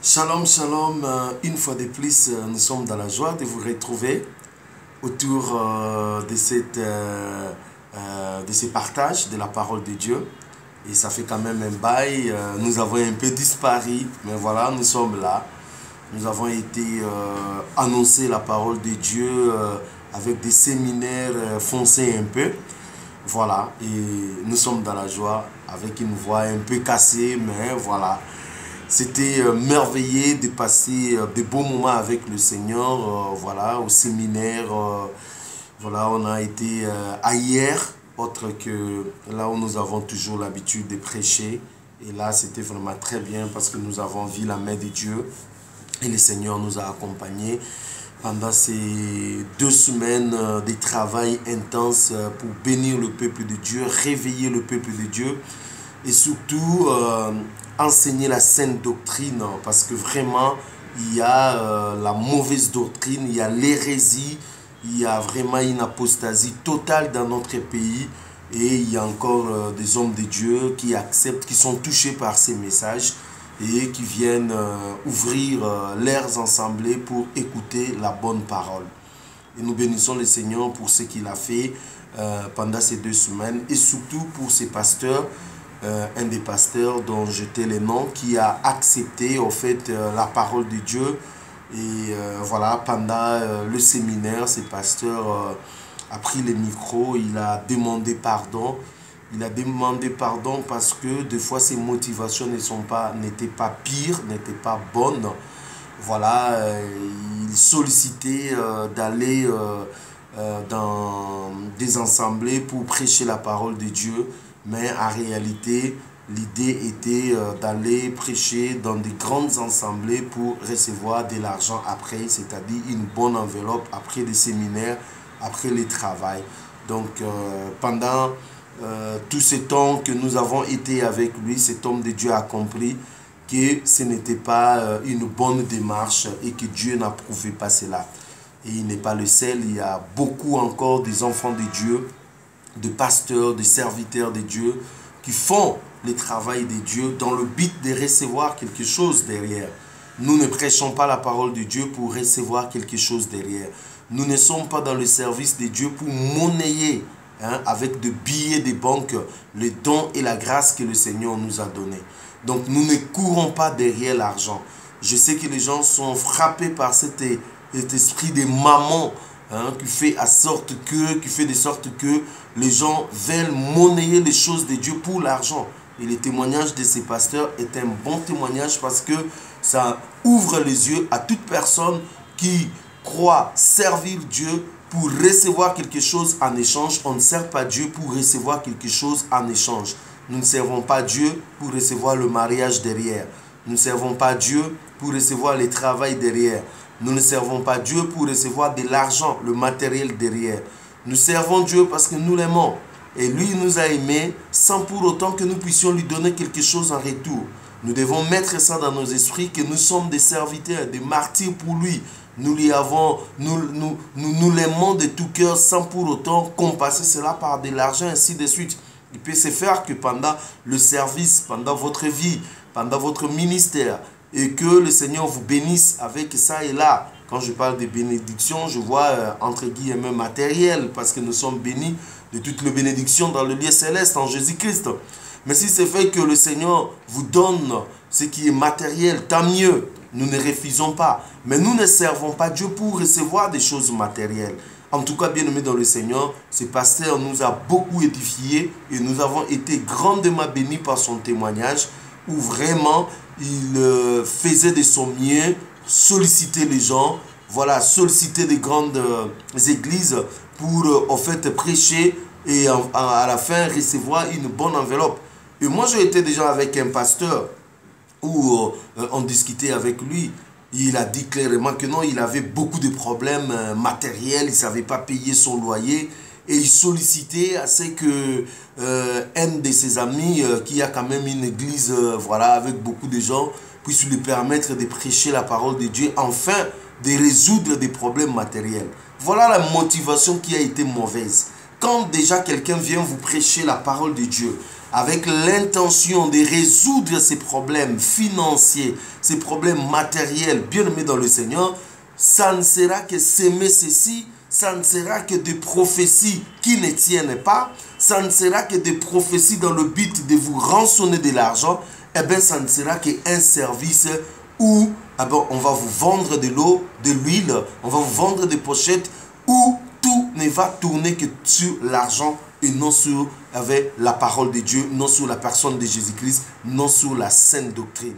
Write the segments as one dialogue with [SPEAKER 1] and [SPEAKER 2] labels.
[SPEAKER 1] Shalom, shalom. Une fois de plus, nous sommes dans la joie de vous retrouver autour de ces partages de la parole de Dieu. Et ça fait quand même un bail. Nous avons un peu disparu, mais voilà, nous sommes là. Nous avons été annoncer la parole de Dieu avec des séminaires foncés un peu. Voilà, et nous sommes dans la joie avec une voix un peu cassée, mais voilà. C'était merveilleux de passer de beaux moments avec le Seigneur, voilà, au séminaire. Voilà, on a été ailleurs, autre que là où nous avons toujours l'habitude de prêcher. Et là, c'était vraiment très bien parce que nous avons vu la main de Dieu et le Seigneur nous a accompagnés pendant ces 2 semaines de travail intense pour bénir le peuple de Dieu, réveiller le peuple de Dieu et surtout enseigner la sainte doctrine, parce que vraiment il y a la mauvaise doctrine, il y a l'hérésie, il y a vraiment une apostasie totale dans notre pays et il y a encore des hommes de Dieu qui acceptent, qui sont touchés par ces messages et qui viennent ouvrir leurs assemblées pour écouter la bonne parole. Et nous bénissons le Seigneur pour ce qu'il a fait pendant ces 2 semaines et surtout pour ces pasteurs, un des pasteurs dont j'étais le nom, qui a accepté en fait la parole de Dieu. Et voilà, pendant le séminaire, ce pasteur a pris le micro, il a demandé pardon. Il a demandé pardon parce que des fois ses motivations n'étaient pas pires, n'étaient pas bonnes. Voilà, il sollicitait d'aller dans des assemblées pour prêcher la parole de Dieu. Mais en réalité, l'idée était d'aller prêcher dans des grandes assemblées pour recevoir de l'argent après, c'est-à-dire une bonne enveloppe après les séminaires, après le travail. Donc pendant tout ce temps que nous avons été avec lui, cet homme de Dieu a compris que ce n'était pas une bonne démarche et que Dieu n'approuvait pas cela. Et il n'est pas le seul, il y a beaucoup encore des enfants de Dieu, de pasteurs, de serviteurs de Dieu qui font le travail de Dieu dans le but de recevoir quelque chose derrière. Nous ne prêchons pas la parole de Dieu pour recevoir quelque chose derrière. Nous ne sommes pas dans le service de Dieu pour monnayer avec des billets de banque les dons et la grâce que le Seigneur nous a donnés. Donc nous ne courons pas derrière l'argent. Je sais que les gens sont frappés par cet esprit de maman qui fait de sorte que les gens veulent monnayer les choses de Dieu pour l'argent. Et le témoignage de ces pasteurs est un bon témoignage parce que ça ouvre les yeux à toute personne qui croit servir Dieu pour recevoir quelque chose en échange. On ne sert pas Dieu pour recevoir quelque chose en échange. Nous ne servons pas Dieu pour recevoir le mariage derrière. Nous ne servons pas Dieu pour recevoir le travail derrière. Nous ne servons pas Dieu pour recevoir de l'argent, le matériel derrière. Nous servons Dieu parce que nous l'aimons. Et lui, il nous a aimés sans pour autant que nous puissions lui donner quelque chose en retour. Nous devons mettre ça dans nos esprits, que nous sommes des serviteurs, des martyrs pour lui. Nous l'aimons de tout cœur sans pour autant compenser cela par de l'argent, ainsi de suite. Il peut se faire que pendant le service, pendant votre vie, pendant votre ministère, et que le Seigneur vous bénisse avec ça et là. Quand je parle de bénédiction, je vois entre guillemets matériel, parce que nous sommes bénis de toutes les bénédictions dans le lieu céleste en Jésus-Christ. Mais si c'est fait que le Seigneur vous donne ce qui est matériel, tant mieux. Nous ne refusons pas. Mais nous ne servons pas Dieu pour recevoir des choses matérielles. En tout cas, bien aimé dans le Seigneur, ce pasteur nous a beaucoup édifiés et nous avons été grandement bénis par son témoignage où vraiment il faisait de son mieux, solliciter les gens, voilà, solliciter des grandes églises pour en fait prêcher et à la fin recevoir une bonne enveloppe. Et moi, j'ai été déjà avec un pasteur où on discutait avec lui. Il a dit clairement que non, il avait beaucoup de problèmes matériels, il ne savait pas payer son loyer. Et il sollicitait à ce que un de ses amis, qui a quand même une église voilà, avec beaucoup de gens, puisse lui permettre de prêcher la parole de Dieu, afin de résoudre des problèmes matériels. Voilà la motivation qui a été mauvaise. Quand déjà quelqu'un vient vous prêcher la parole de Dieu, avec l'intention de résoudre ces problèmes financiers, ces problèmes matériels, bien aimés dans le Seigneur, ça ne sera que s'aimer ceci, ça ne sera que des prophéties qui ne tiennent pas, ça ne sera que des prophéties dans le but de vous rançonner de l'argent, eh bien ça ne sera qu'un service où on va vous vendre de l'eau, de l'huile, on va vous vendre des pochettes, où tout ne va tourner que sur l'argent et non sur avec la parole de Dieu, non sur la personne de Jésus-Christ, non sur la sainte doctrine.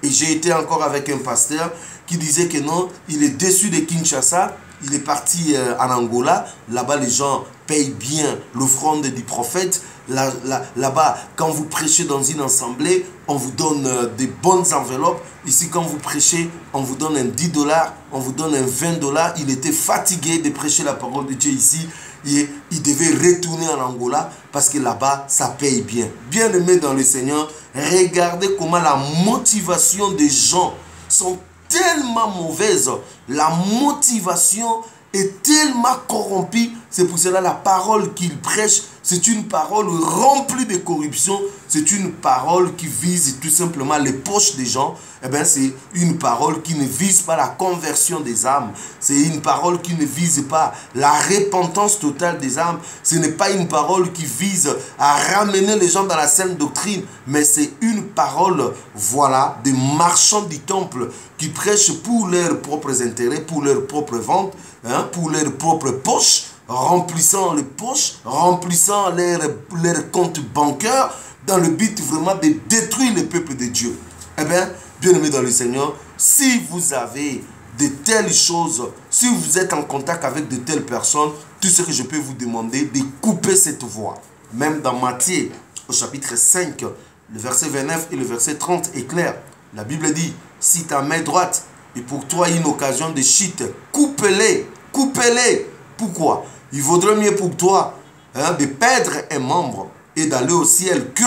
[SPEAKER 1] Et j'ai été encore avec un pasteur qui disait que non, il est déçu de Kinshasa, il est parti en Angola, là-bas les gens payent bien l'offrande du prophète, là-bas quand vous prêchez dans une assemblée, on vous donne des bonnes enveloppes, ici quand vous prêchez, on vous donne un 10 $, on vous donne un 20 $, il était fatigué de prêcher la parole de Dieu ici, et il devait retourner en Angola parce que là-bas, ça paye bien. Bien aimé dans le Seigneur, regardez comment la motivation des gens sont tellement mauvaises. La motivation est tellement corrompue. C'est pour cela la parole qu'il prêche, c'est une parole remplie de corruption. C'est une parole qui vise tout simplement les poches des gens. Eh bien, c'est une parole qui ne vise pas la conversion des âmes. C'est une parole qui ne vise pas la repentance totale des âmes. Ce n'est pas une parole qui vise à ramener les gens dans la sainte doctrine. Mais c'est une parole, voilà, des marchands du temple qui prêchent pour leurs propres intérêts, pour leurs propres ventes, hein, pour leurs propres poches, remplissant les poches, remplissant leurs comptes bancaires dans le but vraiment de détruire le peuple de Dieu. Eh bien, bien-aimés dans le Seigneur, si vous avez de telles choses, si vous êtes en contact avec de telles personnes, tout ce que je peux vous demander, de couper cette voie. Même dans Matthieu, au chapitre 5, le verset 29 et le verset 30 est clair. La Bible dit, si ta main droite est pour toi une occasion de chute, coupe-les, coupe-les. Pourquoi? Il vaudrait mieux pour toi de perdre un membre et d'aller au ciel que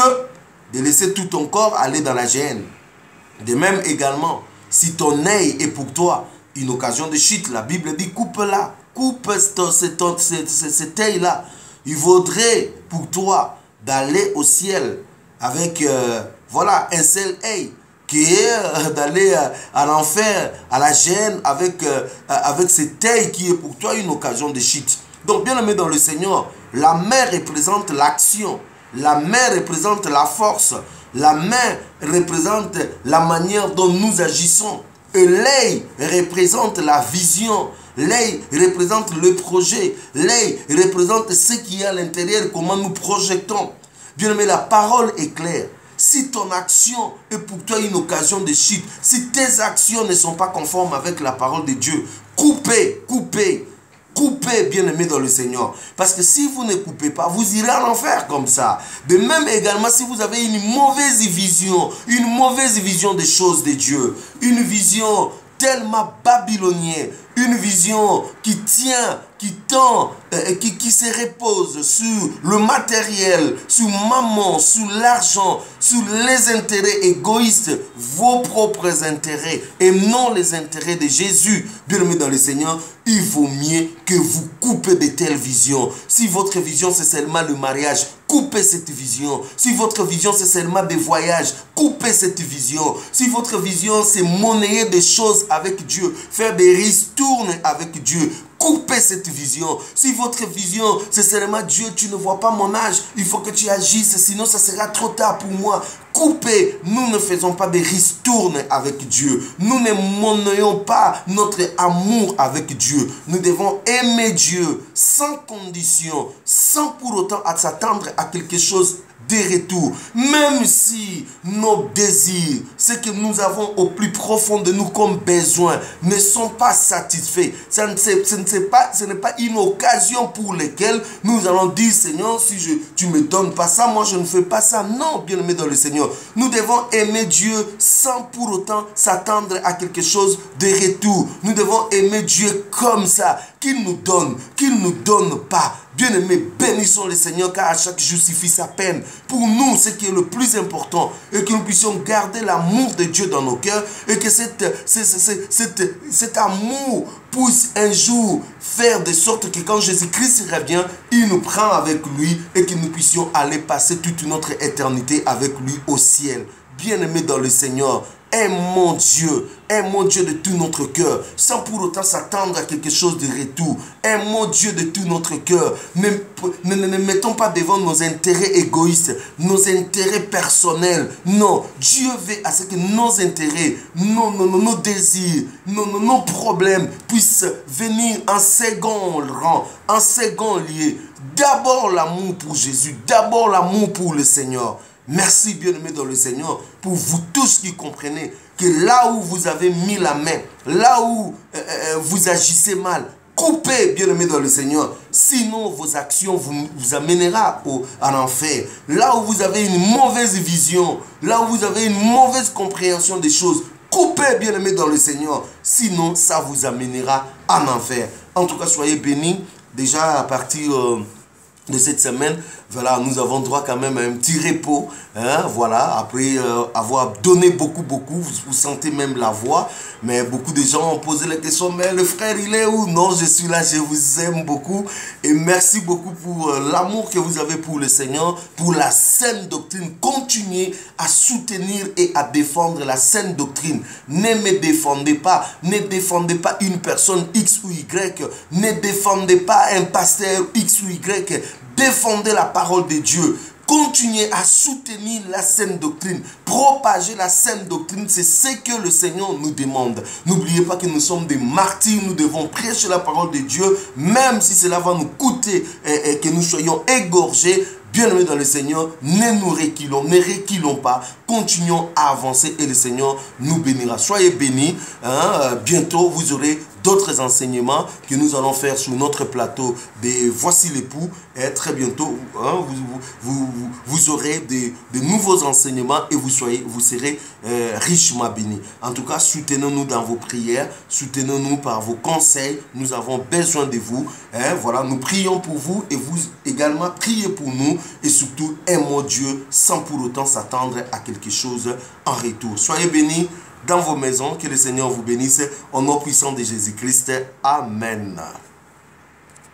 [SPEAKER 1] de laisser tout ton corps aller dans la géhenne. De même également, si ton œil est pour toi une occasion de chute, la Bible dit coupe-la, coupe cet œil-là. Il vaudrait pour toi d'aller au ciel avec voilà, un seul œil, qui est d'aller à l'enfer, à la géhenne, avec cet œil qui est pour toi une occasion de chute. Donc, bien aimé dans le Seigneur, la main représente l'action, la main représente la force, la main représente la manière dont nous agissons. Et l'œil représente la vision, l'œil représente le projet, l'œil représente ce qui est à l'intérieur, comment nous projetons. Bien aimé, la parole est claire. Si ton action est pour toi une occasion de chute, si tes actions ne sont pas conformes avec la parole de Dieu, coupez, coupez. Coupez, bien-aimés dans le Seigneur. Parce que si vous ne coupez pas, vous irez en enfer comme ça. De même également, si vous avez une mauvaise vision des choses de Dieu, une vision tellement babylonienne, une vision qui tient, qui tend, qui se repose sur le matériel, sur maman, sur l'argent, sur les intérêts égoïstes, vos propres intérêts et non les intérêts de Jésus. Bien-aimé dans le Seigneur, il vaut mieux que vous coupez de telles visions. Si votre vision c'est seulement le mariage, coupez cette vision. Si votre vision c'est seulement des voyages, coupez cette vision. Si votre vision c'est monnayer des choses avec Dieu, faire des ristournes avec Dieu, coupez cette vision. Si votre vision c'est seulement Dieu, tu ne vois pas mon âge, il faut que tu agisses, sinon ça sera trop tard pour moi. Coupez, nous ne faisons pas des ristournes avec Dieu. Nous ne monnayons pas notre amour avec Dieu. Nous devons aimer Dieu sans condition, sans pour autant s'attendre à quelque chose de retour. Même si nos désirs, ce que nous avons au plus profond de nous comme besoin, ne sont pas satisfaits. Ce n'est pas une occasion pour laquelle nous allons dire, Seigneur, si tu ne me donnes pas ça, moi je ne fais pas ça. Non, bien aimé dans le Seigneur. Nous devons aimer Dieu sans pour autant s'attendre à quelque chose de retour. Nous devons aimer Dieu comme ça, qu'il nous donne pas. Bien-aimés, bénissons le Seigneur car à chaque jour suffit sa peine. Pour nous, ce qui est le plus important est que nous puissions garder l'amour de Dieu dans nos cœurs et que cet amour puisse un jour faire de sorte que quand Jésus-Christ revient, il nous prend avec lui et que nous puissions aller passer toute notre éternité avec lui au ciel. Bien-aimés dans le Seigneur, aimons Dieu de tout notre cœur, sans pour autant s'attendre à quelque chose de retour. Aimons Dieu de tout notre cœur. Ne mettons pas devant nos intérêts égoïstes, nos intérêts personnels. Non, Dieu veut à ce que nos intérêts, nos désirs, nos problèmes puissent venir en second rang, en second lieu. D'abord l'amour pour Jésus, d'abord l'amour pour le Seigneur. Merci, bien-aimés dans le Seigneur, pour vous tous qui comprenez que là où vous avez mis la main, là où vous agissez mal, coupez, bien-aimés dans le Seigneur. Sinon, vos actions vous amènera à l'enfer. Là où vous avez une mauvaise vision, là où vous avez une mauvaise compréhension des choses, coupez, bien-aimés dans le Seigneur. Sinon, ça vous amènera en enfer. En tout cas, soyez bénis. Déjà, à partir de cette semaine, voilà, nous avons droit quand même à un petit repos, hein, voilà, après avoir donné beaucoup, vous sentez même la voix, mais beaucoup de gens ont posé la question, mais le frère il est où? Non, je suis là, je vous aime beaucoup, et merci beaucoup pour l'amour que vous avez pour le Seigneur, pour la saine doctrine. Continuez à soutenir et à défendre la saine doctrine. Ne me défendez pas, ne défendez pas une personne X ou Y, ne défendez pas un pasteur X ou Y, défendez la parole de Dieu. Continuez à soutenir la saine doctrine. Propager la saine doctrine, c'est ce que le Seigneur nous demande. N'oubliez pas que nous sommes des martyrs. Nous devons prêcher la parole de Dieu, même si cela va nous coûter et que nous soyons égorgés. Bien-aimés dans le Seigneur, ne reculons pas, continuons à avancer et le Seigneur nous bénira. Soyez bénis, hein? Bientôt vous aurez d'autres enseignements que nous allons faire sur notre plateau de Voici l'époux. Et très bientôt, hein, vous aurez de nouveaux enseignements et vous serez richement bénis. En tout cas, soutenez-nous dans vos prières, soutenez-nous par vos conseils. Nous avons besoin de vous. Hein, voilà, nous prions pour vous et vous également priez pour nous. Et surtout, aimons Dieu sans pour autant s'attendre à quelque chose en retour. Soyez bénis dans vos maisons. Que le Seigneur vous bénisse. Au nom puissant de Jésus-Christ. Amen.